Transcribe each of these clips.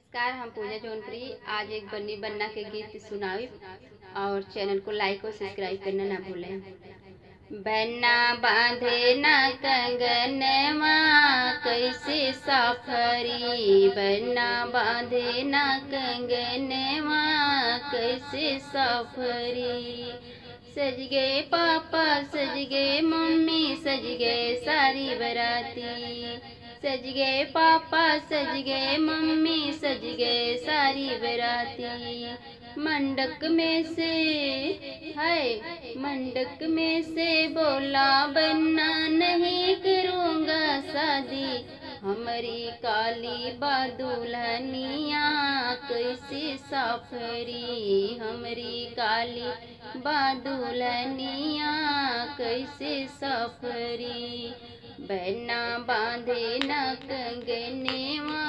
नमस्कार, हम पूजा जौनपुरी आज एक बन्नी बन्ना के गीत सुनावी और चैनल को लाइक और सब्सक्राइब करना ना भूलें। बन्ना बांधे ना कंगनवा कैसे सफरी, बन्ना बांधे ना कंगनवा कैसे सफरी। सज गए पापा सज गए मम्मी सज गए सारी बराती, सज गए पापा सज गए मम्मी सज गए सारी बराती। मंडक में से मंडक में से बोला बन्ना नहीं करूँगा शादी, हमारी काली बादुल्हनिया कैसे सफरी, हमारी काली बादुल्हनिया कैसे सफरी। बन्ना बांधे न कंगनवा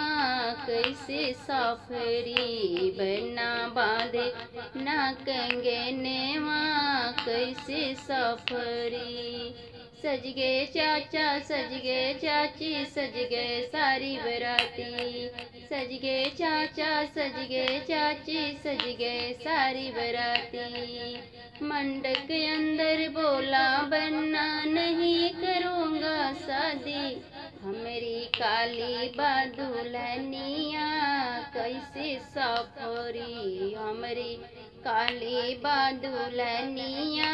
कैसे सफरी, बन्ना बांधे न कंगनवा कैसे सफरी। सज गए चाचा सज गए चाची सज गए सारी बराती, सज गए चाचा सज गए चाची सज गए सारी बराती। मंडक के अंदर बोला बन्ना नहीं करूँगा शादी, हमारी काली बादुल्हनिया कैसे सफरी, हमारी काली बादुल्हनिया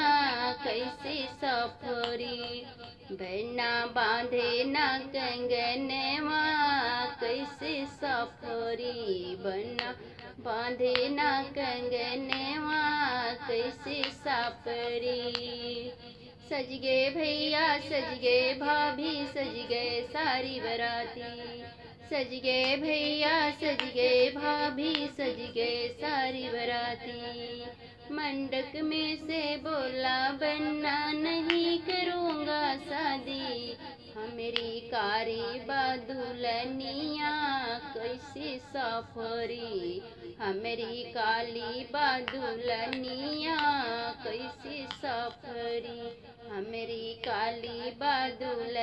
कैसे सफरी। बन्ना बांधे ना कंगनवा कैसे सफरी, बन्ना बांधे ना कंगनवा कैसे सफरी। सज गए भैया सज गए भाभी सज गए सारी बराती, सज गए भैया सज गए भाभी सज गए सारी बराती। मंडक में से बोला बन्ना नहीं करूँगा शादी, हमारी कारी बादुल्हनिया कैसे सफरी, हमारी काली बादुल्हनिया कैसे सफरी, हमारी काली बादुल्हनिया